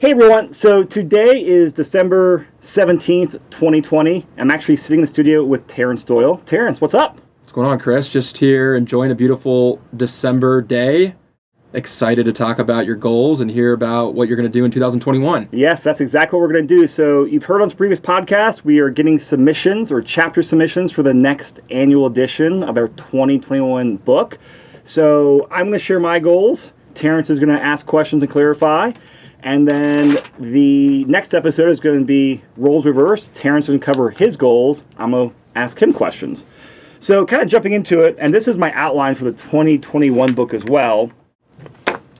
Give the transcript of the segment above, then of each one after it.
Hey everyone, so today is December 17th, 2020. I'm actually sitting in the studio with Terrance Doyle. Terrance, what's up? What's going on, Chris? Just here enjoying a beautiful December day. Excited to talk about your goals and hear about what you're going to do in 2021. Yes, that's exactly what we're going to do. So you've heard on previous podcasts, we are getting submissions or chapter submissions for the next annual edition of our 2021 book. So I'm going to share my goals. Terrance is going to ask questions and clarify. And then the next episode is going to be roles reversed. Terrance is going to cover his goals. I'm going to ask him questions. So kind of jumping into it, and this is my outline for the 2021 book as well.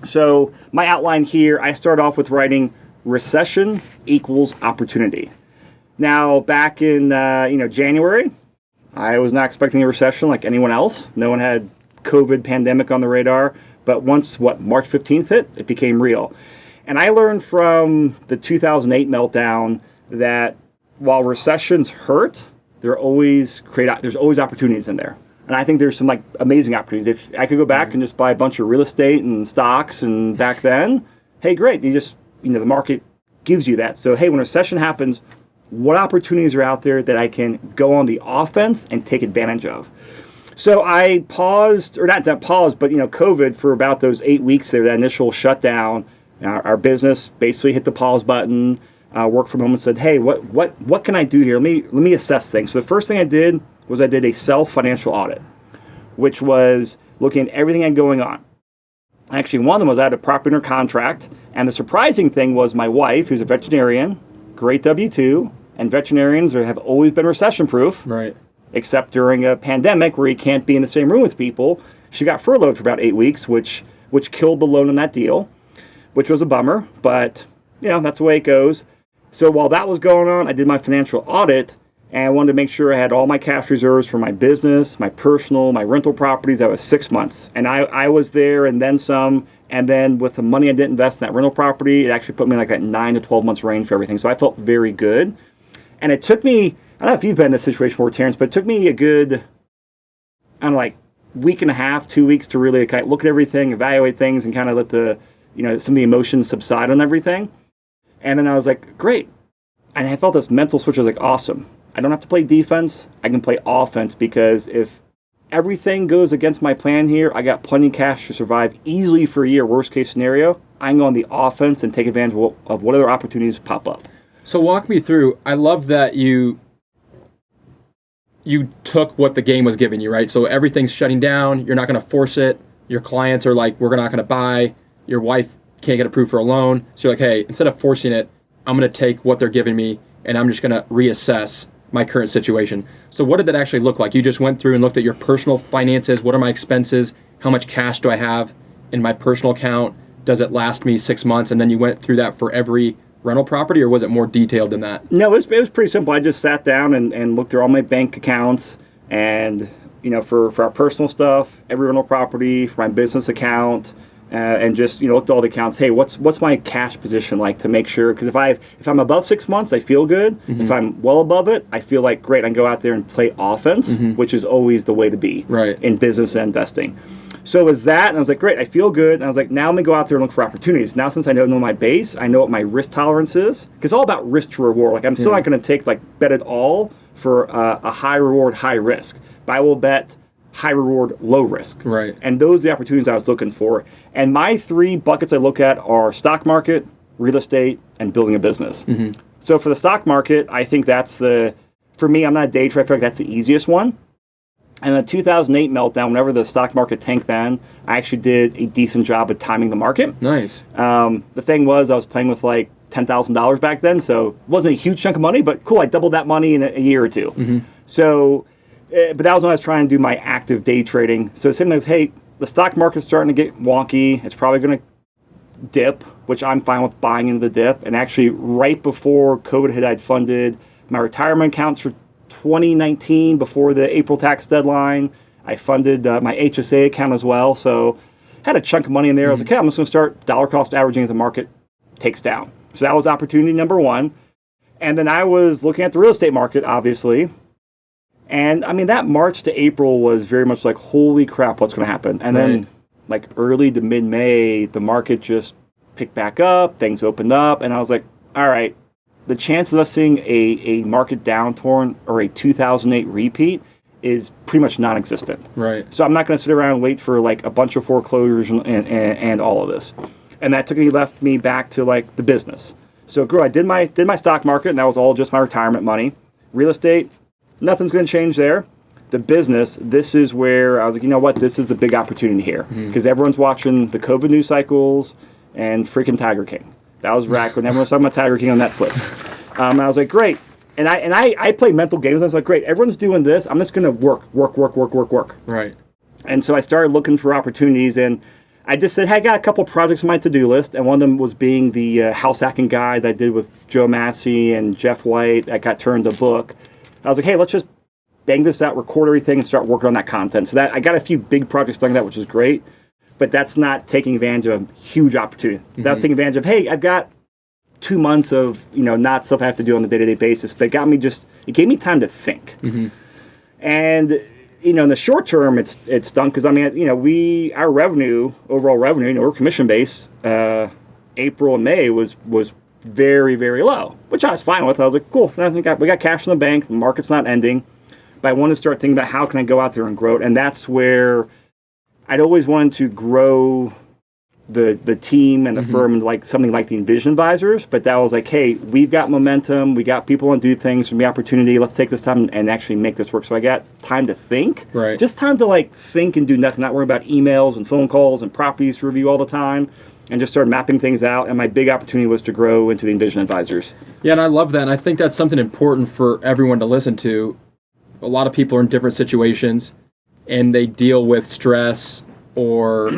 So my outline here, I start off with writing recession equals opportunity. Now, back in January, I was not expecting a recession like anyone else. No one had COVID pandemic on the radar. But once, March 15th hit, it became real. And I learned from the 2008 meltdown that while recessions hurt, there's always opportunities in there. And I think there's some amazing opportunities. If I could go back and just buy a bunch of real estate and stocks and back then, hey, great. The market gives you that. So, hey, when a recession happens, what opportunities are out there that I can go on the offense and take advantage of? So I paused, or not paused, but COVID for about those 8 weeks there, that initial shutdown. Our business basically hit the pause button, worked from home, and said, "Hey, what can I do here? Let me assess things." So the first thing I did was I did a self-financial audit, which was looking at everything I had going on. Actually, one of them was I had a property under contract, and the surprising thing was my wife, who's a veterinarian, great W-2, and veterinarians have always been recession-proof, right? Except during a pandemic where you can't be in the same room with people. She got furloughed for about 8 weeks, which killed the loan in that deal, which was a bummer, but that's the way it goes. So while that was going on, I did my financial audit, and I wanted to make sure I had all my cash reserves for my business, my personal, my rental properties. That was 6 months. And I was there and then some, and then with the money I didn't invest in that rental property, it actually put me in that 9 to 12 months range for everything. So I felt very good. And it took me, I don't know if you've been in this situation before, Terrance, but it took me a good, week and a half, 2 weeks to really kind of look at everything, evaluate things, and kind of let some of the emotions subside on everything. And then I was like, great. And I felt this mental switch. I was like, awesome. I don't have to play defense. I can play offense, because if everything goes against my plan here, I got plenty of cash to survive easily for a year, worst case scenario. I can go on the offense and take advantage of what other opportunities pop up. So walk me through. I love that you took what the game was giving you, right? So everything's shutting down. You're not going to force it. Your clients are like, we're not going to buy. Your wife can't get approved for a loan. So you're like, hey, instead of forcing it, I'm going to take what they're giving me and I'm just going to reassess my current situation. So what did that actually look like? You just went through and looked at your personal finances. What are my expenses? How much cash do I have in my personal account? Does it last me 6 months? And then you went through that for every rental property, or was it more detailed than that? No, it was pretty simple. I just sat down and looked through all my bank accounts, and for our personal stuff, every rental property, for my business account, and just looked at all the accounts. Hey, what's my cash position like, to make sure? Because if I'm above 6 months, I feel good. Mm-hmm. If I'm well above it, I feel like great. I can go out there and play offense, mm-hmm. which is always the way to be, right, in business and investing. So it was that, and I was like, great, I feel good. And I was like, now let me go out there and look for opportunities. Now, since I know my base, I know what my risk tolerance is, because it's all about risk to reward. I'm still not going to take bet it all for a high reward, high risk. But I will bet high reward, low risk. Right. And those are the opportunities I was looking for. And my 3 buckets I look at are stock market, real estate, and building a business. Mm-hmm. So for the stock market, I think for me, I'm not a day trader. I feel like that's the easiest one. And the 2008 meltdown, whenever the stock market tanked then, I actually did a decent job of timing the market. Nice. The thing was, I was playing with $10,000 back then, so it wasn't a huge chunk of money, but cool, I doubled that money in a year or two. Mm-hmm. So, but that was when I was trying to do my active day trading. So it's something like, hey, the stock market's starting to get wonky. It's probably going to dip, which I'm fine with buying into the dip. And actually, right before COVID hit, I'd funded my retirement accounts for 2019 before the April tax deadline. I funded my HSA account as well. So had a chunk of money in there. Mm-hmm. I was like, okay, I'm just going to start dollar cost averaging as the market takes down. So that was opportunity number one. And then I was looking at the real estate market, obviously. And I mean, that March to April was very much like, holy crap, what's going to happen? And then like early to mid-May, the market just picked back up, things opened up, and I was like, all right, the chances of us seeing a market downturn or a 2008 repeat is pretty much non-existent. Right. So I'm not going to sit around and wait for like a bunch of foreclosures and all of this. And that left me back to like the business. So I did my stock market, and that was all just my retirement money. Real estate, nothing's going to change there. The business, this is where I was like, you know what, this is the big opportunity here. Because everyone's watching the COVID news cycles and freaking Tiger King. That was rack when everyone was talking about Tiger King on Netflix. And I was like, great. And I play mental games. I was like, great, everyone's doing this. I'm just going to work. Right. And so I started looking for opportunities, and I just said, hey, I got a couple projects on my to-do list, and one of them was being the house hacking guide that I did with Joe Massey and Jeff White that got turned to book. I was like, hey, let's just bang this out, record everything, and start working on that content. So that I got a few big projects done that, which is great, but that's not taking advantage of a huge opportunity. That's taking advantage of, hey, I've got 2 months of, not stuff I have to do on a day-to-day basis, but it gave me time to think. And in the short term, it's done because our overall revenue, we're commission based. April and May was very, very low, which I was fine with. I was like, cool, we got cash in the bank, the market's not ending, but I wanted to start thinking about how can I go out there and grow it, and that's where I'd always wanted to grow the team and the firm and like something like the Envision Advisors, but that was like, hey, we've got momentum, we got people want to do things, from the opportunity, let's take this time and actually make this work. So I got time to think, right? Just time to like think and do nothing, not worry about emails and phone calls and properties to review all the time, and just start mapping things out. And my big opportunity was to grow into the Envision Advisors. Yeah, and I love that, and I think that's something important for everyone to listen to. A lot of people are in different situations, and they deal with stress or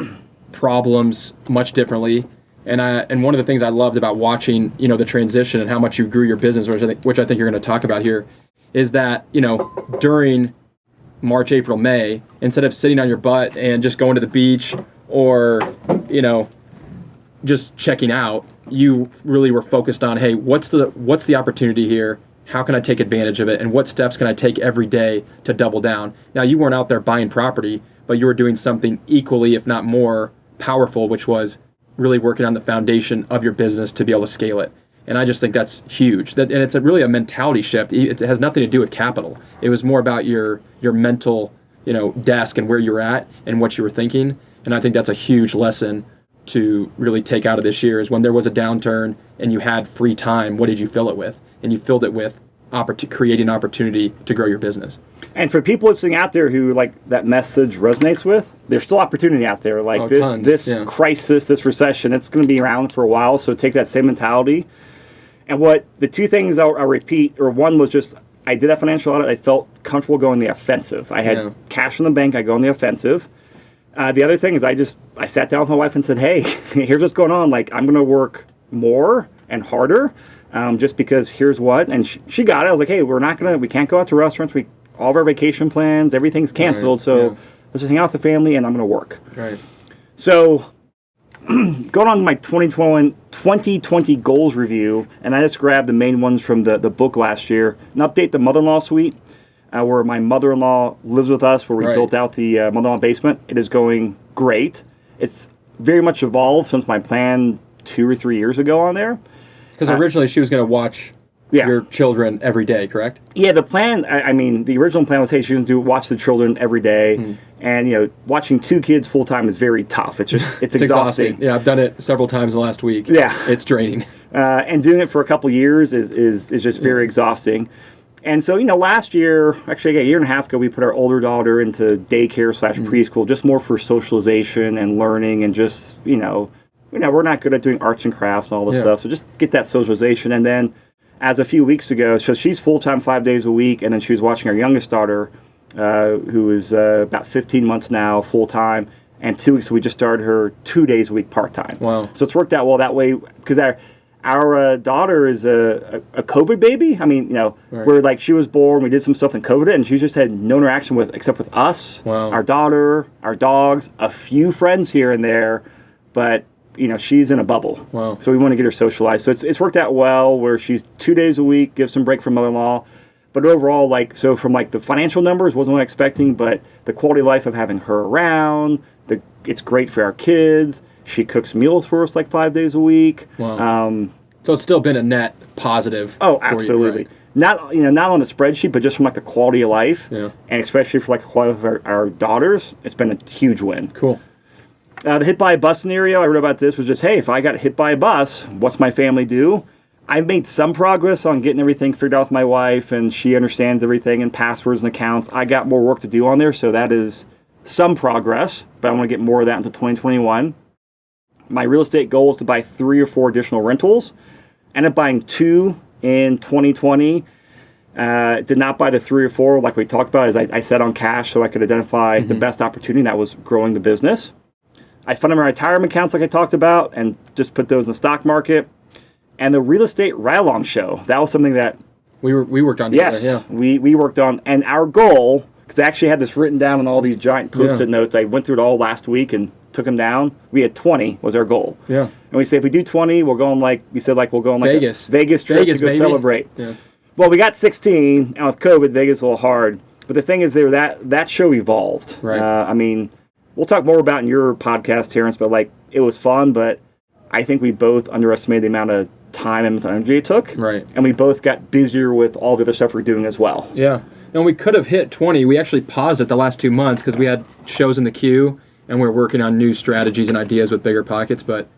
problems much differently, and one of the things I loved about watching the transition and how much you grew your business, which I think you're going to talk about here, is that during March, April, May, instead of sitting on your butt and just going to the beach or just checking out, you really were focused on, hey, what's the opportunity here? How can I take advantage of it? And what steps can I take every day to double down? Now, you weren't out there buying property, but you were doing something equally, if not more, powerful, which was really working on the foundation of your business to be able to scale it. And I just think that's huge. And it's really a mentality shift. It has nothing to do with capital. It was more about your mental, desk and where you're at and what you were thinking. And I think that's a huge lesson to really take out of this year, is when there was a downturn and you had free time, what did you fill it with? And you filled it with creating opportunity to grow your business. And for people listening out there who like that message resonates with, there's still opportunity out there. Like this crisis, this recession, it's going to be around for a while. So take that same mentality. And what the two things I'll repeat, or one was just, I did that financial audit. I felt comfortable going the offensive. I had cash in the bank. I go on the offensive. The other thing is I sat down with my wife and said, hey, here's what's going on. Like, I'm going to work more and harder. Just because here's what, and she got it. I was like, hey, we can't go out to restaurants. All of our vacation plans, everything's canceled. Right. So let's just hang out with the family, and I'm going to work. Right. So going on to my 2020 goals review, and I just grabbed the main ones from the book last year. An update the mother-in-law suite, where my mother-in-law lives with us, where we built out the mother-in-law basement. It is going great. It's very much evolved since my plan 2 or 3 years ago on there. Because originally she was going to watch your children every day, correct? Yeah, the plan, the original plan was, hey, she was going to watch the children every day. And, watching 2 kids full-time is very tough. It's just, it's exhausting. Yeah, I've done it several times the last week. Yeah. It's draining. And doing it for a couple years is just very exhausting. And so, last year, actually a year and a half ago, we put our older daughter into daycare / preschool, just more for socialization and learning and just, we're not good at doing arts and crafts and all this stuff, so just get that socialization. And then, as a few weeks ago, so she's full-time 5 days a week, and then she was watching our youngest daughter, who is about 15 months now, full-time, and 2 weeks ago, we just started her 2 days a week part-time. Wow. So it's worked out well that way, because our daughter is a COVID baby. Where like she was born, we did some stuff in COVID, and she just had no interaction except with us, our daughter, our dogs, a few friends here and there, but she's in a bubble. Wow. So we want to get her socialized. So it's worked out well, where she's 2 days a week, gives some break from mother-in-law. But overall, from the financial numbers, wasn't what I was expecting, but the quality of life of having her around, it's great for our kids. She cooks meals for us like 5 days a week. Wow. So it's still been a net positive. Oh, for you, absolutely. right? Not on the spreadsheet, but just from like the quality of life, Yeah. and especially for like the quality of our daughters, it's been a huge win. Cool. The hit by a bus scenario I wrote about this was just, hey, if I got hit by a bus, what's my family do? I've made some progress on getting everything figured out with my wife, and she understands everything and passwords and accounts. I got more work to do on there, so that is some progress, but I want to get more of that into 2021. My real estate goal is to buy 3 or 4 additional rentals. Ended up buying 2 in 2020. Did not buy the 3 or 4 like we talked about, as I set on cash so I could identify the best opportunity, and that was growing the business. I funded my retirement accounts like I talked about and just put those in the stock market. And the real estate ride-along show, that was something that We worked on together. yes, Yeah. we worked on. And our goal, because I actually had this written down on all these giant Post-it notes. I went through it all last week and took them down. We had 20 was our goal. Yeah. And we say if we do 20, we'll go on we'll go on like Vegas. a Vegas trip Vegas, to go baby. celebrate. Yeah. Well, we got 16, and with COVID, Vegas is a little hard. But the thing is, that show evolved. Right. I mean, we'll talk more about in your podcast, Terrance, but like it was fun, but I think we both underestimated the amount of time and energy it took. Right. And we both got busier with all the other stuff we're doing as well. Yeah. And we could have hit 20. We actually paused it the last 2 months because we had shows in the queue and we were working on new strategies and ideas with bigger pockets. But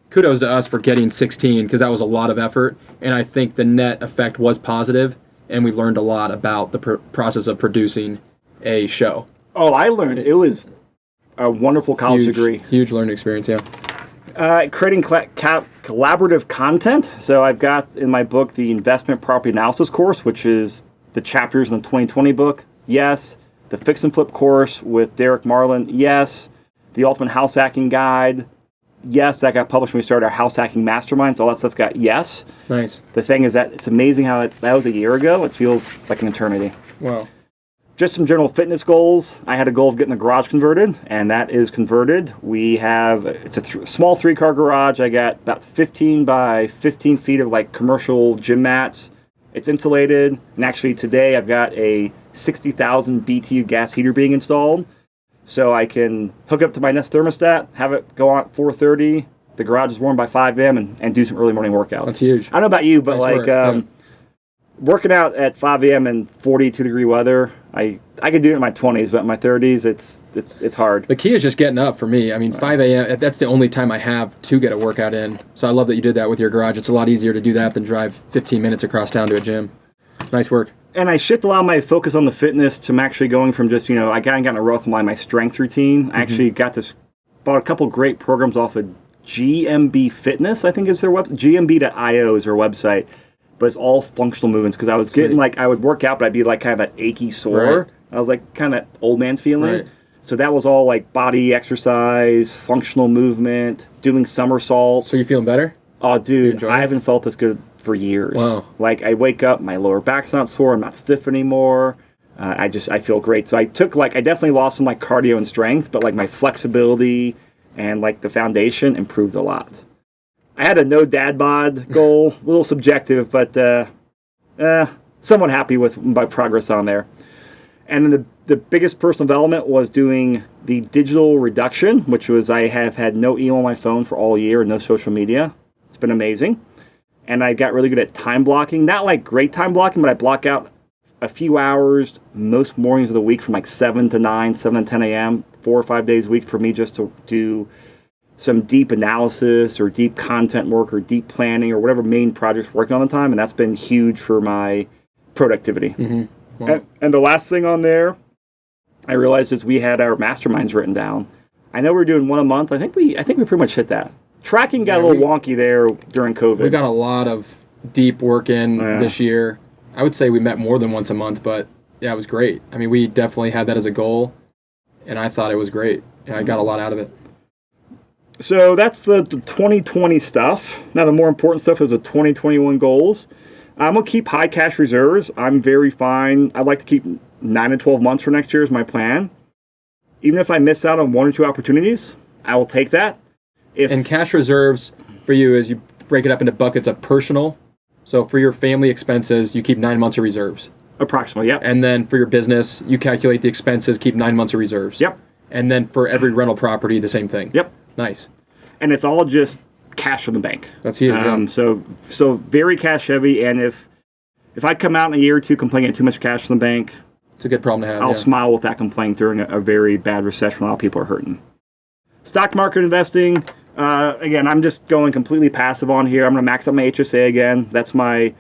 kudos to us for getting 16 because that was a lot of effort. And I think the net effect was positive, and we learned a lot about the process of producing a show. Oh, I learned. It was a wonderful college degree. Huge learning experience, yeah. Creating collaborative content. So I've got in my book the investment property analysis course, which is the chapters in the 2020 book. Yes. The fix and flip course with Derek Marlin. Yes. The ultimate house hacking guide. Yes, that got published when we started our house hacking mastermind. So all that stuff got yes. Nice. The thing is that it's amazing how that was a year ago. It feels like an eternity. Wow. Just some general fitness goals. I had a goal of getting the garage converted, and that is converted. It's a small 3-car garage. I got about 15 by 15 feet of like commercial gym mats. It's insulated, and actually today I've got a 60,000 BTU gas heater being installed, so I can hook up to my Nest thermostat, have it go on at 4:30. The garage is warm by 5 a.m. and do some early morning workouts. That's huge. I don't know about you, but Nice work. Working out at 5 a.m. in 42-degree weather, I could do it in my 20s, but in my 30s, it's hard. The key is just getting up for me. I mean, 5 a.m., that's the only time I have to get a workout in. So I love that you did that with your garage. It's a lot easier to do that than drive 15 minutes across town to a gym. Nice work. And I shift a lot of my focus on the fitness to actually going from just, I got in a rough on my strength routine. I actually bought a couple great programs off of GMB Fitness, I think is their website. GMB.io is their website. But it's all functional movements because I was getting I would work out, but I'd be like kind of that achy sore. Right. I was like kind of that old man feeling. Right. So that was all like body exercise, functional movement, doing somersaults. So you feeling better? Oh, dude, enjoying I it? haven't felt this good for years. Wow. Like I wake up, my lower back's not sore, I'm not stiff anymore. I feel great. So I definitely lost some like cardio and strength, but like my flexibility and like the foundation improved a lot. I had a no dad bod goal, a little subjective, but somewhat happy with my progress on there. And then the biggest personal development was doing the digital reduction, which was I have had no email on my phone for all year and no social media. It's been amazing. And I got really good at time blocking. Not like great time blocking, but I block out a few hours most mornings of the week from like 7 to 9, 7 to 10 a.m., 4 or 5 days a week for me just to do some deep analysis or deep content work or deep planning or whatever main project's working on the time, and that's been huge for my productivity. Mm-hmm. Wow. And the last thing on there, I realized is we had our masterminds written down. I know we're doing one a month. I think we pretty much hit that. Tracking got a little wonky there during COVID. We got a lot of deep work in this year. I would say we met more than once a month, but yeah, it was great. I mean, we definitely had that as a goal, and I thought it was great. Yeah, I got a lot out of it. So that's the 2020 stuff. Now the more important stuff is the 2021 goals. I'm going to keep high cash reserves. I'm very fine. I'd like to keep 9 to 12 months for next year is my plan. Even if I miss out on 1 or 2 opportunities, I will take that. And cash reserves for you is you break it up into buckets of personal. So for your family expenses, you keep 9 months of reserves. Approximately, yep. And then for your business, you calculate the expenses, keep 9 months of reserves. Yep. And then for every rental property, the same thing. Yep. Nice. and it's all just cash from the bank. That's huge. So very cash heavy, and if I come out in a year or two complaining too much cash from the bank, it's a good problem to have. I'll smile with that complaint during a very bad recession when a lot of people are hurting. Stock market investing, again, I'm just going completely passive on here. I'm going to max out my HSA again. That's my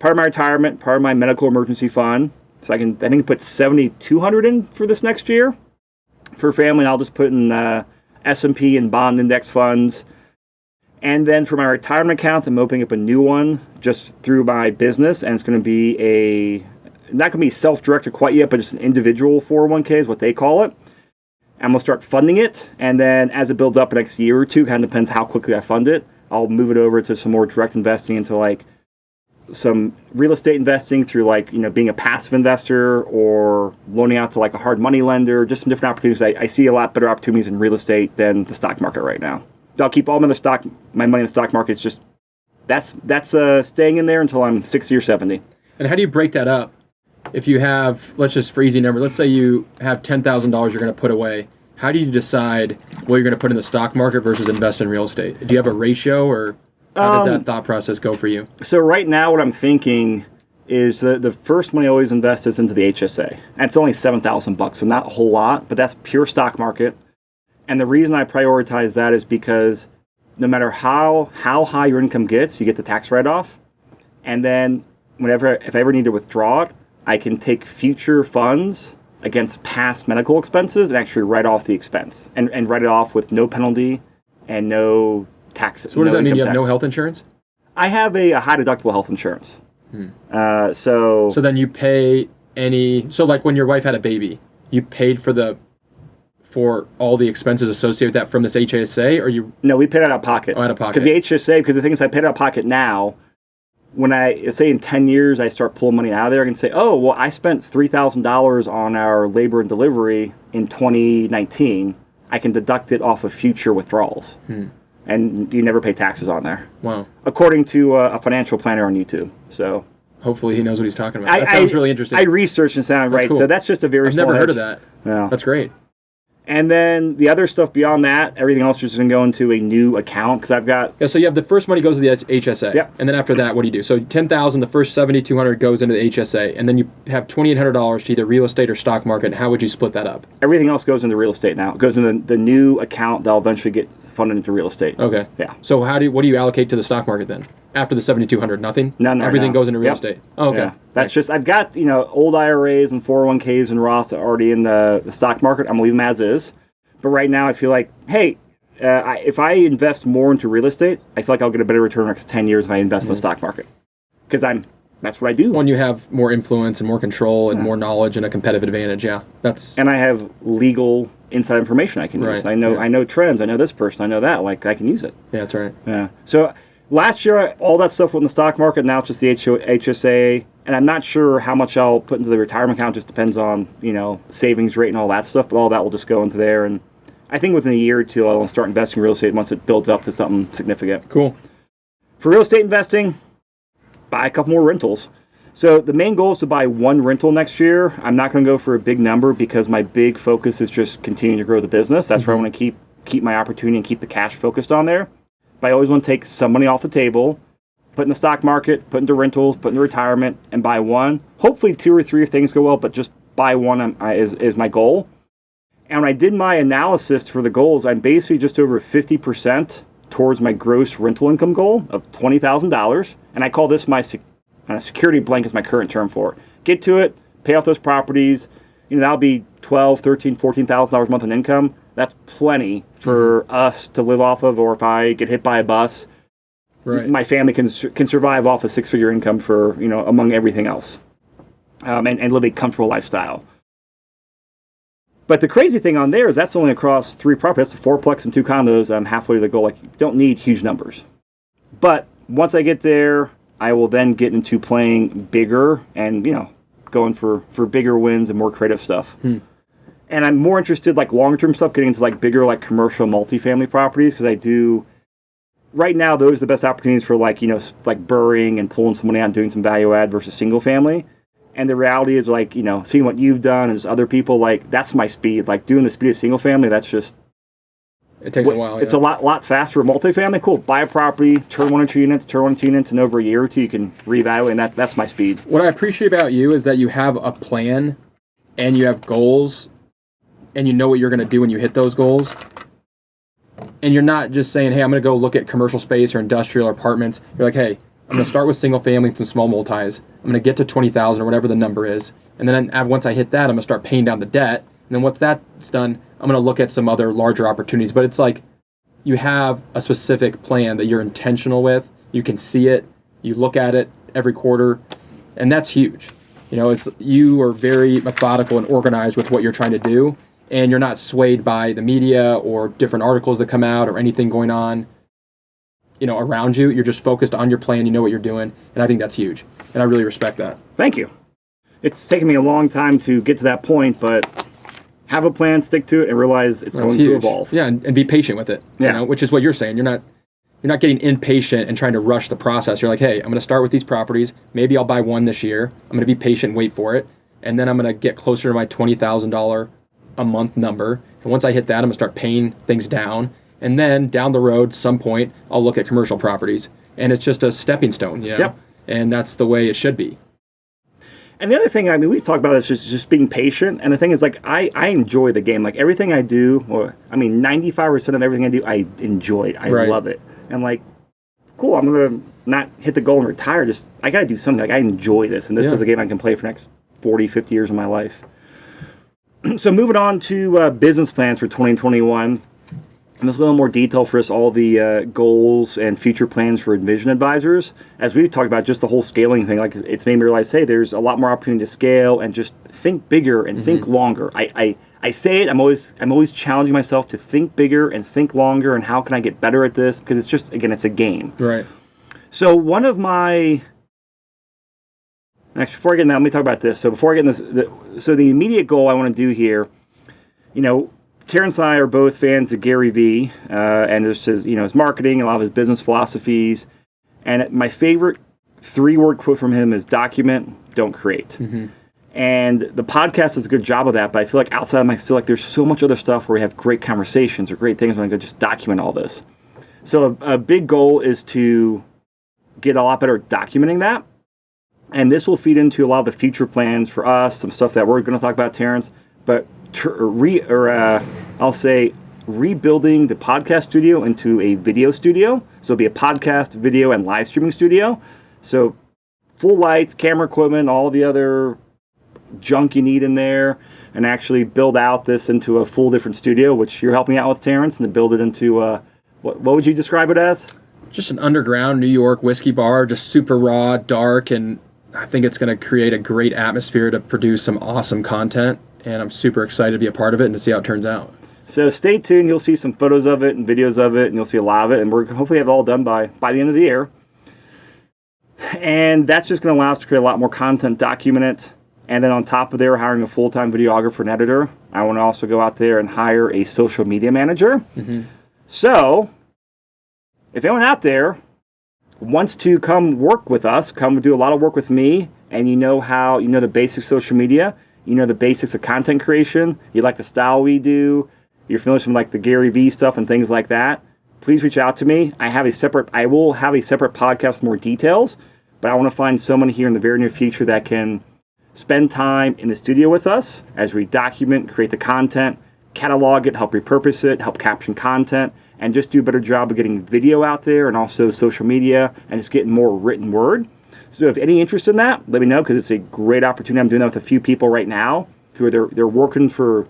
part of my retirement, part of my medical emergency fund. So I think put $7,200 in for this next year for family. And I'll just put in S&P and bond index funds. And then for my retirement account, I'm opening up a new one just through my business, and it's going to be not going to be self-directed quite yet, but just an individual 401k is what they call it. I'm going to start funding it, and then as it builds up the next year or two, kind of depends how quickly I fund it, I'll move it over to some more direct investing into like some real estate investing through like, being a passive investor or loaning out to like a hard money lender, just some different opportunities. I see a lot better opportunities in real estate than the stock market right now. I'll keep all my money in the stock market. It's just, that's staying in there until I'm 60 or 70. And how do you break that up? If you have, let's just for easy number, let's say you have $10,000 you're going to put away. How do you decide what you're going to put in the stock market versus invest in real estate? Do you have a ratio, or how does that thought process go for you? So right now what I'm thinking is the first money I always invest is into the HSA. And it's only $7,000, so not a whole lot, but that's pure stock market. And the reason I prioritize that is because no matter how high your income gets, you get the tax write-off. And then if I ever need to withdraw it, I can take future funds against past medical expenses and actually write off the expense and write it off with no penalty and no taxes. So what does that mean? You have no health insurance? I have a high deductible health insurance. So then you pay so like when your wife had a baby, you paid for all the expenses associated with that from this HSA, or you? No, we paid it out of pocket. Out of pocket. Because the thing is I paid it out of pocket now. When I say in 10 years I start pulling money out of there, I can say, oh, well, I spent $3,000 on our labor and delivery in 2019. I can deduct it off of future withdrawals. And you never pay taxes on there. Wow. According to a financial planner on YouTube. So hopefully he knows what he's talking about. That sounds really interesting. I researched and sounded right. Cool. So that's just a very small I've never heard of that. Yeah. That's great. And then the other stuff beyond that, everything else is just going to go into a new account because I've got... Yeah, so you have the first money goes to the HSA. Yep. And then after that, what do you do? So $10,000, the first $7,200 goes into the HSA, and then you have $2,800 to either real estate or stock market. How would you split that up? Everything else goes into real estate now. It goes in the new account that'll eventually get funded into real estate. Okay. Yeah. So what do you allocate to the stock market then? After the $7,200, nothing? None. Everything goes into real estate. Oh, okay. Yeah. That's just, I've got, old IRAs and 401ks and Roths that are already in the stock market. I'm going to leave them as is. But right now, I feel like, hey, if I invest more into real estate, I feel like I'll get a better return next 10 years if I invest in the stock market. Because that's what I do. When you have more influence and more control and more knowledge and a competitive advantage, and I have legal inside information I can use. I know trends. I know this person. I know that. Like, I can use it. Yeah, that's right. Yeah. So last year, all that stuff was in the stock market. Now it's just the HSA. And I'm not sure how much I'll put into the retirement account. Just depends on, savings rate and all that stuff. But all that will just go into there. And I think within a year or two, I'll start investing in real estate once it builds up to something significant. Cool. For real estate investing, buy a couple more rentals. So the main goal is to buy one rental next year. I'm not going to go for a big number because my big focus is just continuing to grow the business. That's where I want to keep my opportunity and keep the cash focused on there. But I always want to take some money off the table, put in the stock market, put into rentals, put into retirement, and buy one. Hopefully 2 or 3 if things go well, but just buy one is my goal. And when I did my analysis for the goals, I'm basically just over 50% towards my gross rental income goal of $20,000. And I call this my security blanket is my current term for it. Get to it, pay off those properties. That'll be $12,000, $13,000, $14,000 a month in income. That's plenty for us to live off of, or if I get hit by a bus, my family can survive off a 6-figure income for, among everything else, and live a comfortable lifestyle. But the crazy thing on there is that's only across 3 properties. That's a 4-plex and 2 condos. I'm halfway to the goal. Like, you don't need huge numbers. But once I get there, I will then get into playing bigger and, going for bigger wins and more creative stuff. And I'm more interested, like, longer-term stuff, getting into, like, bigger, like, commercial multifamily properties, because I do... Right now, those are the best opportunities for, like, like burring and pulling some money out and doing some value add versus single family. And the reality is, like, seeing what you've done as other people, like, that's my speed. Like, doing the speed of single family, that's It takes a while. It's a lot faster. Multifamily, cool. Buy a property, turn one or two units, in over a year or two, you can reevaluate, and that's my speed. What I appreciate about you is that you have a plan and you have goals and you know what you're going to do when you hit those goals. And you're not just saying, hey, I'm going to go look at commercial space or industrial or apartments. You're like, hey, I'm going to start with single family and some small multis. I'm going to get to 20,000 or whatever the number is. And then once I hit that, I'm going to start paying down the debt. And then once that's done, I'm going to look at some other larger opportunities. But it's like you have a specific plan that you're intentional with. You can see it. You look at it every quarter. And that's huge. You know, you are very methodical and organized with what you're trying to do. And you're not swayed by the media or different articles that come out or anything going on, you know, around you. You're just focused on your plan. You know what you're doing. And I think that's huge. And I really respect that. Thank you. It's taken me a long time to get to that point, but have a plan, stick to it, and realize it's going to evolve. Yeah, and be patient with it. Yeah. You know, which is what you're saying. You're not getting impatient and trying to rush the process. You're like, hey, I'm going to start with these properties. Maybe I'll buy one this year. I'm going to be patient and wait for it. And then I'm going to get closer to my $20,000 a month number. And once I hit that, I'm going to start paying things down. And then down the road, some point, I'll look at commercial properties. And it's just a stepping stone, you know? Yep. And that's the way it should be. And the other thing, I mean, we've talked about this, just being patient. And the thing is, like, I enjoy the game. Like, everything I do, 95% of everything I do, I enjoy it. I love it. And, like, cool, I'm going to not hit the goal and retire. I got to do something. Like, I enjoy this. And this is a game I can play for the next 40, 50 years of my life. So moving on to business plans for 2021. And this is a little more detail for us, all the goals and future plans for Envision Advisors. As we've talked about, just the whole scaling thing, like it's made me realize, hey, there's a lot more opportunity to scale and just think bigger and think longer. I say it, I'm always challenging myself to think bigger and think longer and how can I get better at this? Because it's just, again, it's a game. Right. So one of my... Actually, before I get in that, let me talk about this. So before I get in this, the immediate goal I want to do here, you know, Terrance and I are both fans of Gary Vee, and there's his marketing, a lot of his business philosophies. And my favorite 3-word quote from him is document, don't create. Mm-hmm. And the podcast does a good job of that, but I feel like outside of my still, like there's so much other stuff where we have great conversations or great things when I go just document all this. So a big goal is to get a lot better at documenting that. And this will feed into a lot of the future plans for us, some stuff that we're going to talk about, Terrance. But I'll say rebuilding the podcast studio into a video studio. So it'll be a podcast, video, and live streaming studio. So full lights, camera equipment, all the other junk you need in there, and actually build out this into a full different studio, which you're helping out with, Terrance, and to build it into what would you describe it as? Just an underground New York whiskey bar, just super raw, dark, and I think it's going to create a great atmosphere to produce some awesome content. And I'm super excited to be a part of it and to see how it turns out. So stay tuned. You'll see some photos of it and videos of it, and you'll see a lot of it. And we're hopefully have it all done by the end of the year. And that's just going to allow us to create a lot more content, document it. And then on top of there, hiring a full-time videographer and editor. I want to also go out there and hire a social media manager. Mm-hmm. So if anyone out there wants to come work with us, come do a lot of work with me, and you know the basic social media, you know the basics of content creation, you like the style we do, you're familiar with some like the Gary Vee stuff and things like that, please reach out to me. I will have a separate podcast with more details, but I want to find someone here in the very near future that can spend time in the studio with us as we document, create the content, catalog it, help repurpose it, help caption content, and just do a better job of getting video out there and also social media and just getting more written word. So if any interest in that, let me know, because it's a great opportunity. I'm doing that with a few people right now who are they're working for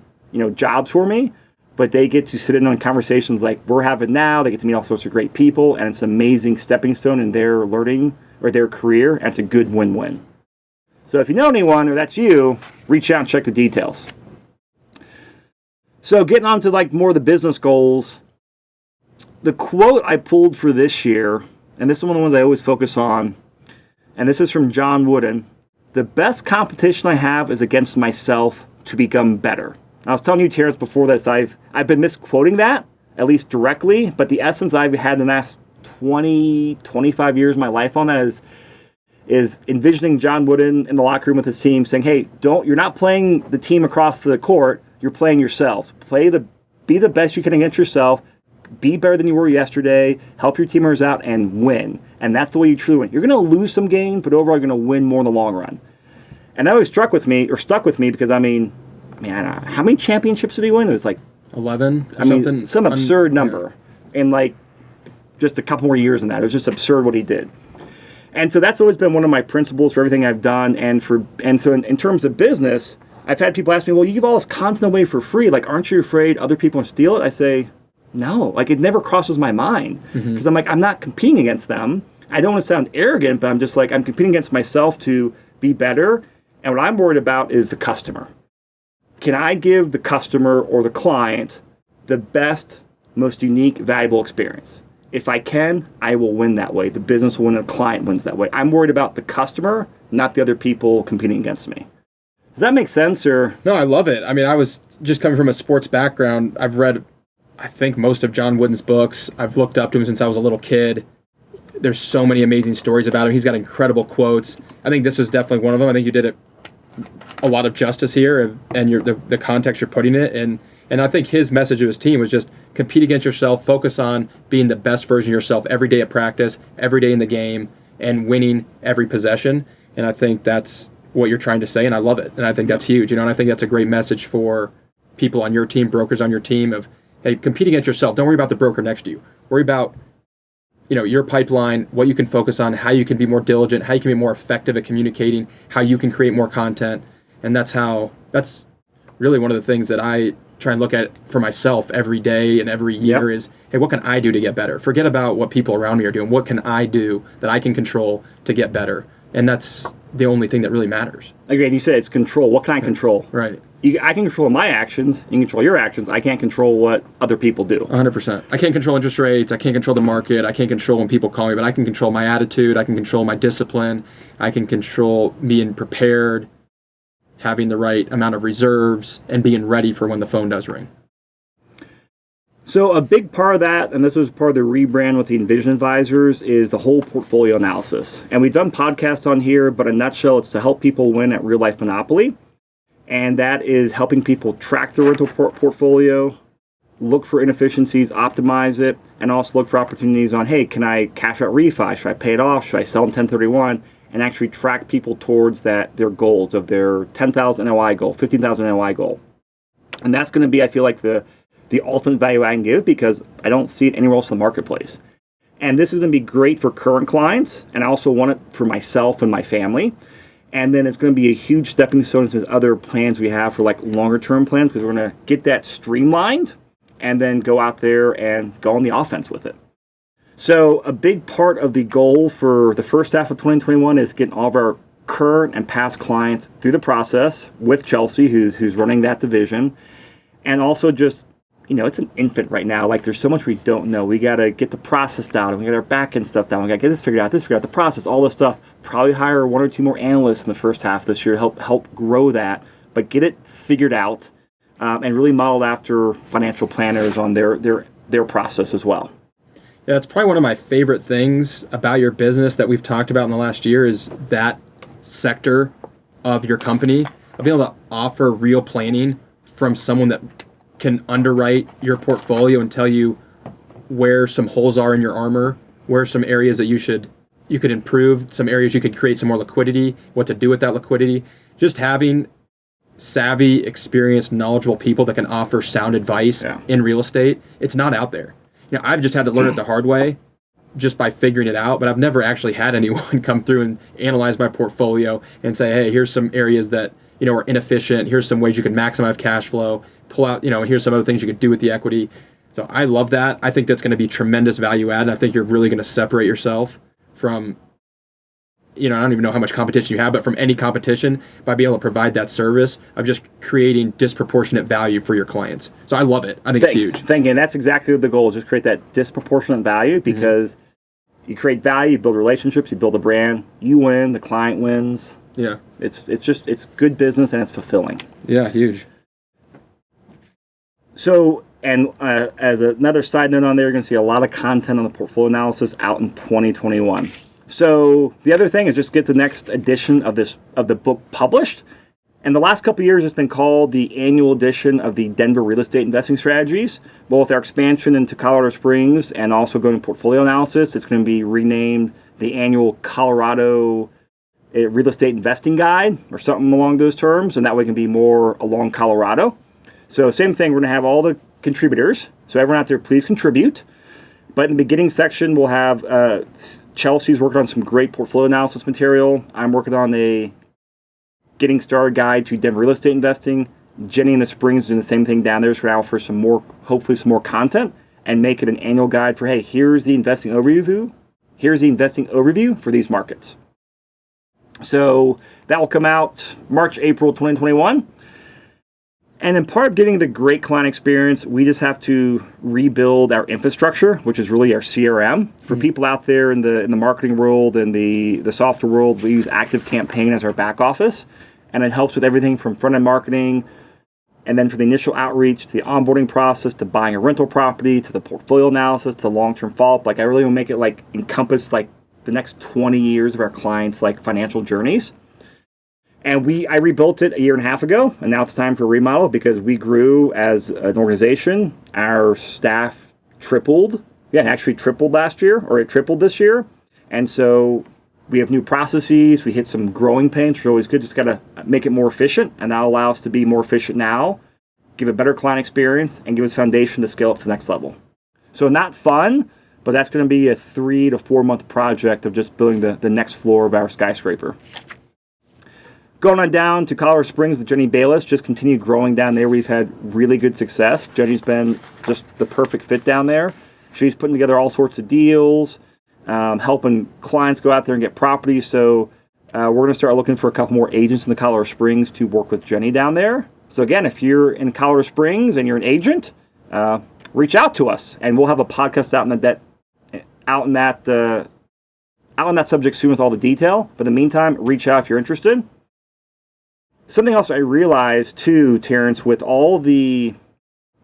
jobs for me, but they get to sit in on conversations like we're having now. They get to meet all sorts of great people, and it's an amazing stepping stone in their learning or their career, and it's a good win-win. So if you know anyone or that's you, reach out and check the details. So getting on to like more of the business goals, the quote I pulled for this year, and this is one of the ones I always focus on, and this is from John Wooden. The best competition I have is against myself to become better. I was telling you, Terrance, before this, I've been misquoting that, at least directly, but the essence I've had in the last 20, 25 years of my life on that is envisioning John Wooden in the locker room with his team saying, hey, you're not playing the team across the court, you're playing yourself. Be the best you can against yourself, be better than you were yesterday, help your team members out, and win. And that's the way you truly win. You're going to lose some games, but overall you're going to win more in the long run. And that always stuck with me because I don't know, how many championships did he win? It was like 11 or something. Some absurd number. And like just a couple more years than that. It was just absurd what he did. And so that's always been one of my principles for everything I've done. And so in terms of business, I've had people ask me, well, you give all this content away for free. Like, aren't you afraid other people will steal it? I say, no. Like, it never crosses my mind. Because I'm like, I'm not competing against them. I don't want to sound arrogant, but I'm just like, I'm competing against myself to be better. And what I'm worried about is the customer. Can I give the customer or the client the best, most unique, valuable experience? If I can, I will win that way. The business will win and the client wins that way. I'm worried about the customer, not the other people competing against me. Does that make sense? Or No, I love it. I mean, I was just coming from a sports background. I've read, I think, most of John Wooden's books. I've looked up to him since I was a little kid. There's so many amazing stories about him. He's got incredible quotes. I think this is definitely one of them. I think you did it a lot of justice here, and the context you're putting it in. And I think his message to his team was just compete against yourself, focus on being the best version of yourself every day at practice, every day in the game, and winning every possession. And I think that's what you're trying to say, and I love it. And I think that's huge, and I think that's a great message for people on your team, brokers on your team of, hey, compete against yourself. Don't worry about the broker next to you. Worry about, your pipeline, what you can focus on, how you can be more diligent, how you can be more effective at communicating, how you can create more content. And that's really one of the things that I try and look at for myself every day and every year is, hey, what can I do to get better? Forget about what people around me are doing. What can I do that I can control to get better? And that's the only thing that really matters. Again, you said it's control. What can I control? Right. I can control my actions. You can control your actions. I can't control what other people do. 100%. I can't control interest rates. I can't control the market. I can't control when people call me, but I can control my attitude. I can control my discipline. I can control being prepared, having the right amount of reserves, and being ready for when the phone does ring. So a big part of that, and this was part of the rebrand with the Envision Advisors, is the whole portfolio analysis. And we've done podcasts on here, but in a nutshell, it's to help people win at real life Monopoly. And that is helping people track their rental portfolio, look for inefficiencies, optimize it, and also look for opportunities on, hey, can I cash out refi? Should I pay it off? Should I sell in 1031? And actually track people towards their goals of their 10,000 NOI goal, 15,000 NOI goal. And that's going to be, I feel like, the ultimate value I can give, because I don't see it anywhere else in the marketplace. And this is going to be great for current clients, and I also want it for myself and my family. And then it's going to be a huge stepping stone to other plans we have for like longer term plans, because we're going to get that streamlined and then go out there and go on the offense with it. So a big part of the goal for the first half of 2021 is getting all of our current and past clients through the process with Chelsea, who's running that division. And also just, it's an infant right now. Like, there's so much we don't know. We got to get the process down, and we got our back end stuff down. We got to get this figured out, the process, all this stuff. Probably hire one or two more analysts in the first half of this year to help grow that, but get it figured out and really modeled after financial planners on their process as well. Yeah, it's probably one of my favorite things about your business that we've talked about in the last year is that sector of your company, of being able to offer real planning from someone that can underwrite your portfolio and tell you where some holes are in your armor, where some areas that you could improve, some areas you could create some more liquidity, what to do with that liquidity. Just having savvy, experienced, knowledgeable people that can offer sound advice in real estate, it's not out there. I've just had to learn it the hard way just by figuring it out, but I've never actually had anyone come through and analyze my portfolio and say, hey, here's some areas that are inefficient. Here's some ways you can maximize cash flow, pull out, and here's some other things you could do with the equity. So I love that. I think that's going to be tremendous value add. And I think you're really going to separate yourself from, I don't even know how much competition you have, but from any competition by being able to provide that service of just creating disproportionate value for your clients. So I love it. I think it's huge. Thank you. And that's exactly what the goal is, just create that disproportionate value, because you create value, you build relationships, you build a brand, you win, the client wins. Yeah. It's good business, and it's fulfilling. Yeah, huge. So, and as another side note on there, you're going to see a lot of content on the portfolio analysis out in 2021. So the other thing is just get the next edition of the book published, And the last couple of years, it's been called the annual edition of the Denver Real Estate Investing Strategies. Both our expansion into Colorado Springs and also going to portfolio analysis, it's going to be renamed the annual Colorado Real Estate Investing Guide or something along those terms. And that way it can be more along Colorado. So same thing, we're going to have all the contributors. So everyone out there, please contribute. But in the beginning section, we'll have Chelsea's working on some great portfolio analysis material. I'm working on a Getting Started Guide to Denver Real Estate Investing. Jenny in the Springs doing the same thing down there. So we're going to offer some more, hopefully some more content and make it an annual guide for, hey, here's the investing overview. Here's the investing overview for these markets. So that will come out March, April 2021. And in part of getting the great client experience, we just have to rebuild our infrastructure, which is really our CRM. For people out there in the marketing world and the software world, we use ActiveCampaign as our back office. And it helps with everything from front-end marketing, and then for the initial outreach, to the onboarding process, to buying a rental property, to the portfolio analysis, to the long-term follow-up. Like, I really want to make it like encompass like the next 20 years of our clients' like financial journeys. And I rebuilt it a year and a half ago, and now it's time for a remodel because we grew as an organization. Our staff tripled. Yeah, it actually tripled last year, or it tripled this year. And so we have new processes. We hit some growing pains, which are always good. Just got to make it more efficient, and that'll allow us to be more efficient now, give a better client experience, and give us a foundation to scale up to the next level. So not fun, but that's going to be a 3 to 4 month project of just building the next floor of our skyscraper. Going on down to Colorado Springs with Jenny Bayless, just continued growing down there. We've had really good success. Jenny's been just the perfect fit down there. She's putting together all sorts of deals, helping clients go out there and get properties. So we're going to start looking for a couple more agents in the Colorado Springs to work with Jenny down there. So again, if you're in Colorado Springs and you're an agent, reach out to us, and we'll have a podcast out on that subject soon with all the detail. But in the meantime, reach out if you're interested. Something else I realized too, Terrance, with all the,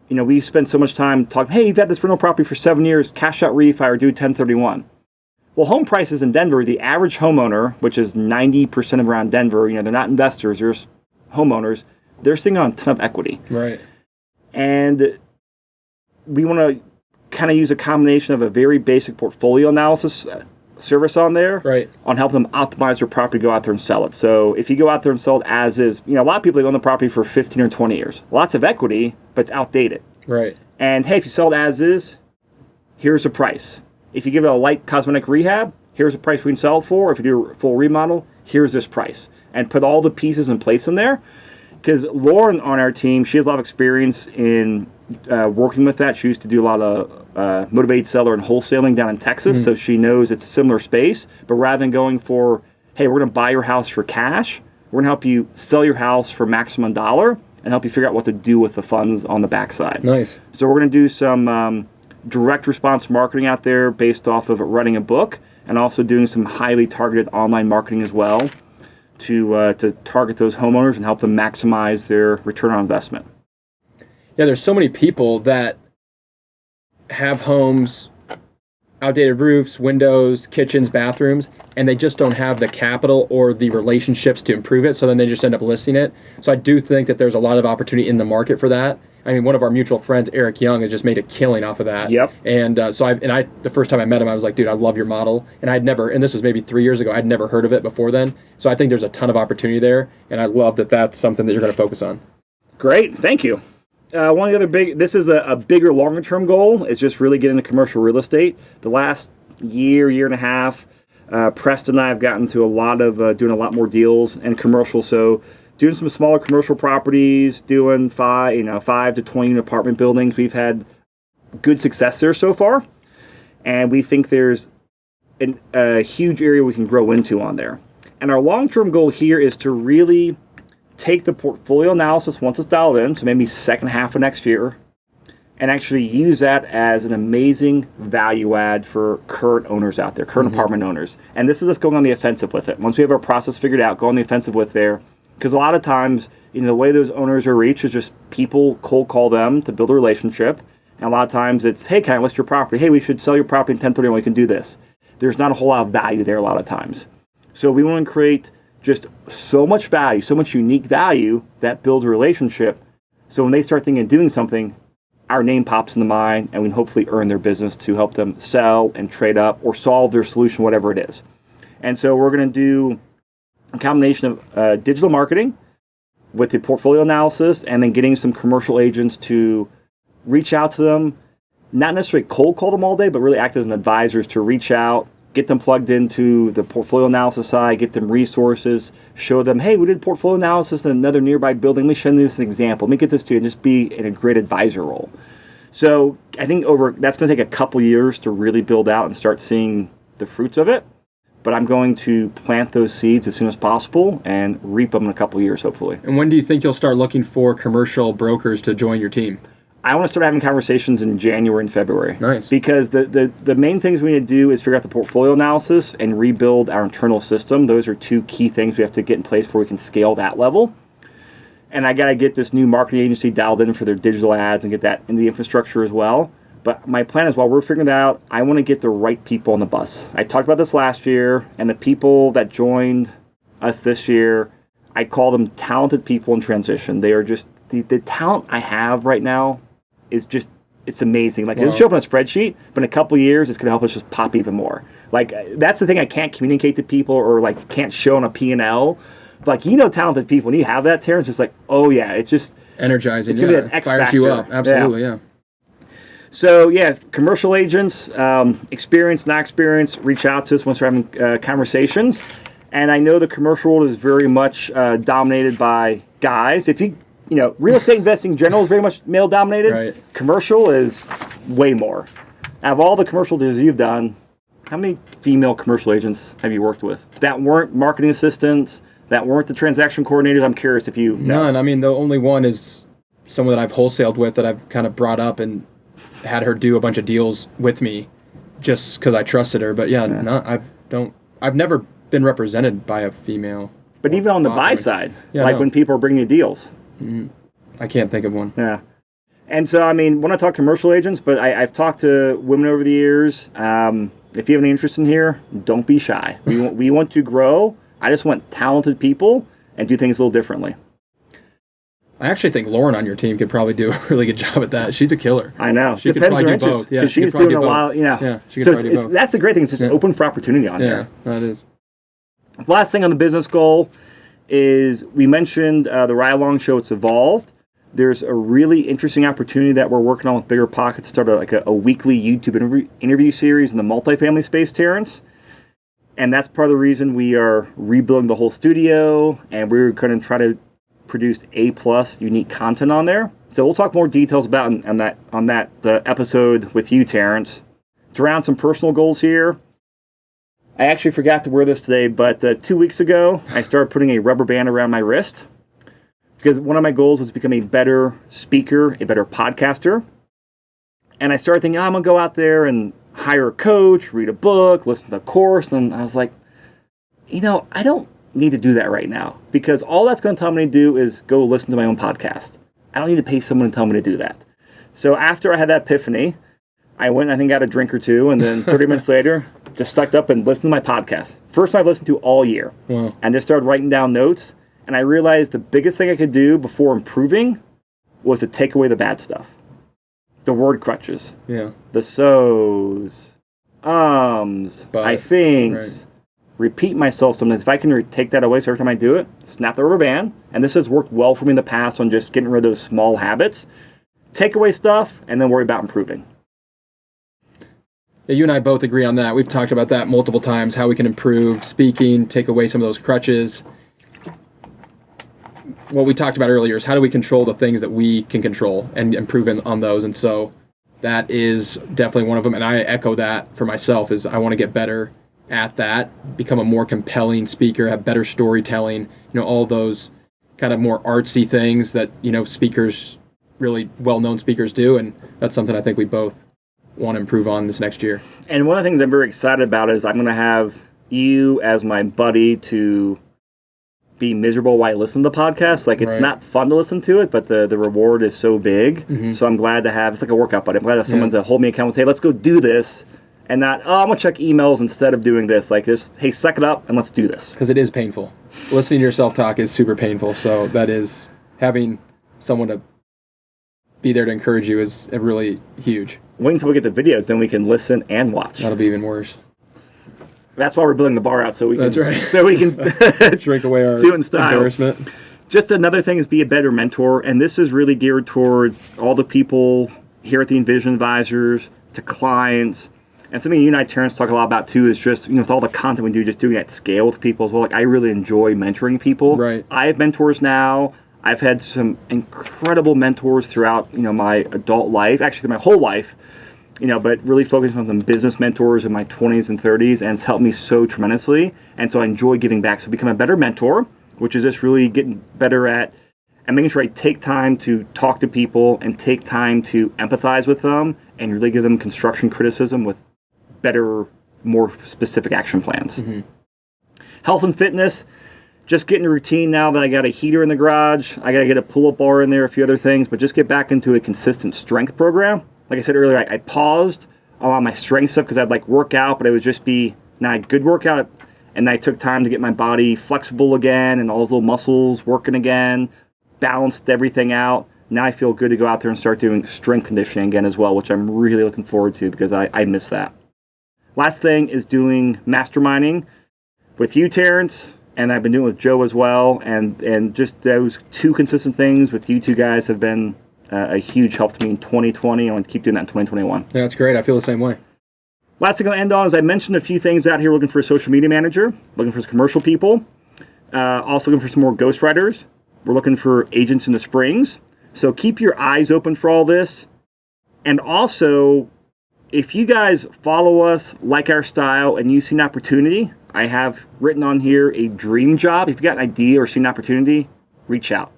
we spend so much time talking, hey, you've had this rental property for 7 years, cash out refi or do 1031. Well, home prices in Denver, the average homeowner, which is 90% around Denver, they're not investors, they're homeowners, they're sitting on a ton of equity. Right. And we want to kind of use a combination of a very basic portfolio analysis service on there, right, on helping them optimize their property, go out there and sell it. So if you go out there and sell it as is, a lot of people own the property for 15 or 20 years. Lots of equity, but it's outdated. Right. And hey, if you sell it as is, here's a price. If you give it a light cosmetic rehab, here's a price we can sell it for. If you do a full remodel, here's this price. And put all the pieces in place in there. Because Lauren on our team, she has a lot of experience in working with that. She used to do a lot of motivated seller and wholesaling down in Texas, so she knows it's a similar space. But rather than going for, hey, we're going to buy your house for cash, we're going to help you sell your house for maximum dollar and help you figure out what to do with the funds on the backside. Nice. So we're going to do some direct response marketing out there based off of writing a book, and also doing some highly targeted online marketing as well to target those homeowners and help them maximize their return on investment. Yeah, there's so many people that have homes, outdated roofs, windows, kitchens, bathrooms, and they just don't have the capital or the relationships to improve it, so then they just end up listing it. So I do think that there's a lot of opportunity in the market for that. I mean, one of our mutual friends, Eric Young, has just made a killing off of that. Yep. And the first time I met him, I was like, dude, I love your model. And and this was maybe 3 years ago, I'd never heard of it before then. So I think there's a ton of opportunity there, and I love that that's something that you're going to focus on. Great. Thank you. One of the other this is a bigger, longer term goal, is just really getting into commercial real estate. The last year and a half, Preston and I have gotten to a lot of doing a lot more deals and commercial. So doing some smaller commercial properties, doing 5 to 20 unit apartment buildings. We've had good success there so far, and we think there's a huge area we can grow into on there. And our long-term goal here is to really take the portfolio analysis once it's dialed in, so maybe second half of next year, and actually use that as an amazing value add for current owners out there, current apartment owners. And this is us going on the offensive with it. Once we have our process figured out, go on the offensive with there. Because a lot of times, the way those owners are reached is just people cold call them to build a relationship. And a lot of times it's, hey, can I list your property? Hey, we should sell your property in 1031, we can do this. There's not a whole lot of value there a lot of times. So we want to create just so much value, so much unique value that builds a relationship. So when they start thinking of doing something, our name pops in the mind, and we can hopefully earn their business to help them sell and trade up or solve their solution, whatever it is. And so we're going to do a combination of digital marketing with the portfolio analysis, and then getting some commercial agents to reach out to them, not necessarily cold call them all day, but really act as an advisors to reach out, get them plugged into the portfolio analysis side, get them resources, show them, hey, we did portfolio analysis in another nearby building. Let me show you this as an example. Let me get this to you, and just be in a great advisor role. So I think that's going to take a couple years to really build out and start seeing the fruits of it. But I'm going to plant those seeds as soon as possible and reap them in a couple years, hopefully. And when do you think you'll start looking for commercial brokers to join your team? I want to start having conversations in January and February. Nice. Because the main things we need to do is figure out the portfolio analysis and rebuild our internal system. Those are two key things we have to get in place before we can scale that level. And I got to get this new marketing agency dialed in for their digital ads and get that in the infrastructure as well. But my plan is, while we're figuring that out, I want to get the right people on the bus. I talked about this last year, and the people that joined us this year, I call them talented people in transition. They are just, the talent I have right now is just, it's amazing. Like, it doesn't show up on a spreadsheet, but in a couple of years, it's going to help us just pop even more. Like, that's the thing I can't communicate to people, or like can't show on a P&L. But like, talented people, and you have that, Terrance, it's like, oh yeah, it's just energizing. It's going to be an X fires factor. You up. Absolutely, yeah. So yeah, commercial agents, experienced, not experienced, reach out to us once we're having conversations. And I know the commercial world is very much dominated by guys. If you real estate investing in general is very much male dominated. Right. Commercial is way more. Out of all the commercial deals you've done, how many female commercial agents have you worked with that weren't marketing assistants, that weren't the transaction coordinators? I'm curious if you know. None. I mean, the only one is someone that I've wholesaled with, that I've kind of brought up and had her do a bunch of deals with me just because I trusted her. But I've never been represented by a female. But even on the buy side, when people are bringing you deals. I can't think of one. Yeah. And so, I mean, when I talk commercial agents, but I've talked to women over the years. If you have any interest in here, don't be shy. We want to grow. I just want talented people and do things a little differently. I actually think Lauren on your team could probably do a really good job at that. She's a killer. I know. She could probably do both. Yeah, she's doing a lot. Yeah. She could probably do both. That's the great thing. It's just open for opportunity on here. Yeah, that is. The last thing on the business goal is, we mentioned the Ride Along Show. It's evolved. There's a really interesting opportunity that we're working on with Bigger Pockets to start a weekly YouTube interview series in the multifamily space, Terrance. And that's part of the reason we are rebuilding the whole studio, and we're going to try to produce A+ unique content on there. So we'll talk more details about on the episode with you, Terrance. To round some personal goals here, I actually forgot to wear this today, but 2 weeks ago, I started putting a rubber band around my wrist, because one of my goals was to become a better speaker, a better podcaster. And I started thinking, I'm going to go out there and hire a coach, read a book, listen to a course. And I was like, I don't need to do that right now, because all that's going to tell me to do is go listen to my own podcast. I don't need to pay someone to tell me to do that. So after I had that epiphany, I went and I think got a drink or two, and then 30 minutes later, just stuck up and listened to my podcast. First one I've listened to all year. Wow. And just started writing down notes. And I realized the biggest thing I could do before improving was to take away the bad stuff. The word crutches. Yeah. The so's, but, I thinks. Right. Repeat myself sometimes. If I can take that away, so every time I do it, snap the rubber band. And this has worked well for me in the past on just getting rid of those small habits. Take away stuff, and then worry about improving. Yeah, you and I both agree on that. We've talked about that multiple times, how we can improve speaking, take away some of those crutches. What we talked about earlier is, how do we control the things that we can control and improve on those? And so that is definitely one of them. And I echo that for myself, is I want to get better at that, become a more compelling speaker, have better storytelling, all those kind of more artsy things that, speakers, really well-known speakers do. And that's something I think we both want to improve on this next year. And one of the things I'm very excited about is I'm going to have you as my buddy to be miserable while I listen to the podcast. Like, it's not fun to listen to it, but the reward is so big. Mm-hmm. So I'm glad to have, it's like a workout buddy. I'm glad to have someone to hold me accountable and say, let's go do this. and not, oh, I'm going to check emails instead of doing this. Like this, hey, suck it up and let's do this. Because it is painful. Listening to yourself talk is super painful. So that is, having someone to be there to encourage you is really huge. Wait until we get the videos, then we can listen and watch. That'll be even worse. That's why we're building the bar out, so we can. That's right. So we can drink away our do it in style. embarrassment. Just another thing is be a better mentor, and this is really geared towards all the people here at the Envision Advisors, to clients, and something you and I, Terrance, talk a lot about too is just, with all the content we do, just doing it at scale with people as well. Like I really enjoy mentoring people. Right. I have mentors now. I've had some incredible mentors throughout, my adult life, actually my whole life. But really focusing on some business mentors in my 20s and 30s, and it's helped me so tremendously. And so I enjoy giving back. So become a better mentor, which is just really getting better at and making sure I take time to talk to people and take time to empathize with them and really give them construction criticism with better, more specific action plans. Mm-hmm. Health and fitness, just getting a routine now that I got a heater in the garage. I got to get a pull-up bar in there, a few other things, but just get back into a consistent strength program. Like I said earlier, I paused a lot of my strength stuff because I'd work out, but it would just be not a good workout. And I took time to get my body flexible again and all those little muscles working again, balanced everything out. Now I feel good to go out there and start doing strength conditioning again as well, which I'm really looking forward to because I miss that. Last thing is doing masterminding with you, Terrance, and I've been doing it with Joe as well. And just those two consistent things with you two guys have been a huge help to me in 2020. I want to keep doing that in 2021. Yeah, that's great. I feel the same way. Last thing I'll end on is I mentioned a few things out here looking for a social media manager, looking for commercial people, also looking for some more ghostwriters. We're looking for agents in the Springs. So keep your eyes open for all this. And also, if you guys follow us, like our style, and you see an opportunity, I have written on here a dream job. If you got an idea or see an opportunity, reach out.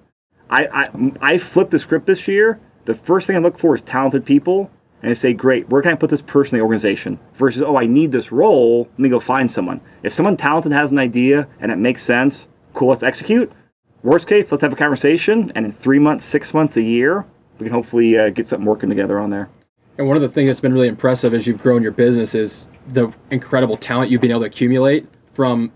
I flipped the script this year. The first thing I look for is talented people. And I say, great, where can I put this person in the organization? Versus, I need this role, let me go find someone. If someone talented has an idea and it makes sense, cool, let's execute. Worst case, let's have a conversation. And in 3 months, 6 months, a year, we can hopefully get something working together on there. And one of the things that's been really impressive as you've grown your business is the incredible talent you've been able to accumulate from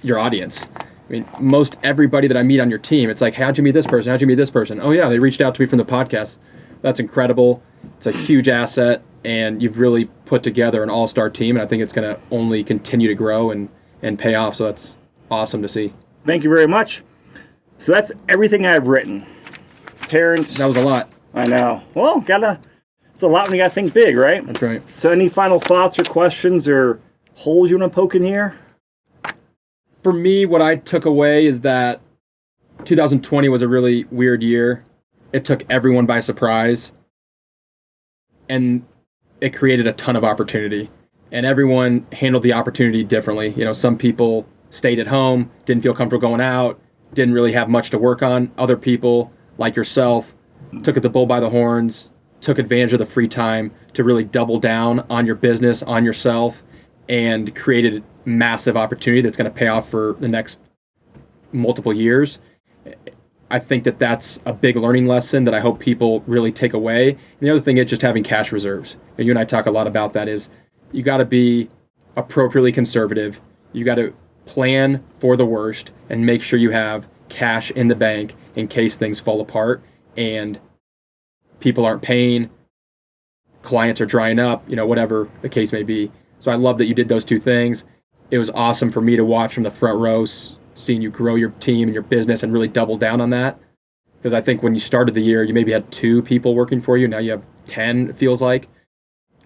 your audience. I mean, most everybody that I meet on your team, it's like, how'd you meet this person? How'd you meet this person? Oh, yeah, they reached out to me from the podcast. That's incredible. It's a huge asset, and you've really put together an all-star team, and I think it's going to only continue to grow and pay off, so that's awesome to see. Thank you very much. So that's everything I've written. Terrance. That was a lot. I know. Well, it's a lot when you got to think big, right? That's right. So any final thoughts or questions or holes you want to poke in here? For me, what I took away is that 2020 was a really weird year. It took everyone by surprise, and it created a ton of opportunity. And everyone handled the opportunity differently. Some people stayed at home, didn't feel comfortable going out, didn't really have much to work on. Other people, like yourself, took the bull by the horns, took advantage of the free time to really double down on your business, on yourself, and created massive opportunity that's going to pay off for the next multiple years. I think that that's a big learning lesson that I hope people really take away. And the other thing is just having cash reserves. And you and I talk a lot about that is you got to be appropriately conservative. You got to plan for the worst and make sure you have cash in the bank in case things fall apart and people aren't paying, clients are drying up, whatever the case may be. So I love that you did those two things. It was awesome for me to watch from the front row, seeing you grow your team and your business and really double down on that. Because I think when you started the year, you maybe had 2 people working for you. Now you have 10, it feels like.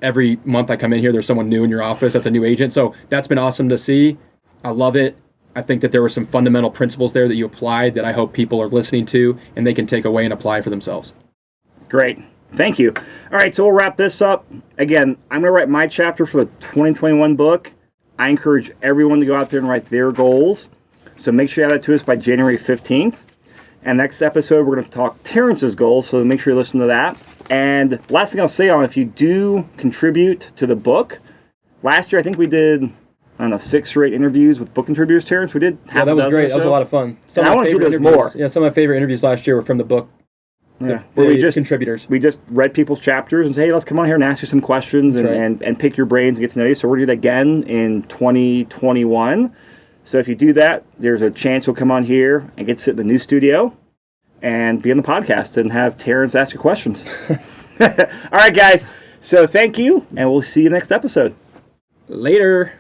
Every month I come in here, there's someone new in your office that's a new agent. So that's been awesome to see. I love it. I think that there were some fundamental principles there that you applied that I hope people are listening to and they can take away and apply for themselves. Great. Thank you. All right, so we'll wrap this up. Again, I'm going to write my chapter for the 2021 book. I encourage everyone to go out there and write their goals. So make sure you add that to us by January 15th. And next episode, we're going to talk Terrance's goals, so make sure you listen to that. And last thing I'll say on, if you do contribute to the book, last year I think we did, 6 or 8 interviews with book contributors, Terrance. We did half a dozen. Yeah, that was great. That was a lot of fun. I want to do those more. Yeah, some of my favorite interviews last year were from the book Yeah, where we just contributors. We just read people's chapters and say, hey, let's come on here and ask you some questions and pick your brains and get to know you. So we're going to do that again in 2021. So if you do that, there's a chance you'll come on here and get to sit in the new studio and be on the podcast and have Terrance ask your questions. All right, guys. So thank you, and we'll see you next episode. Later.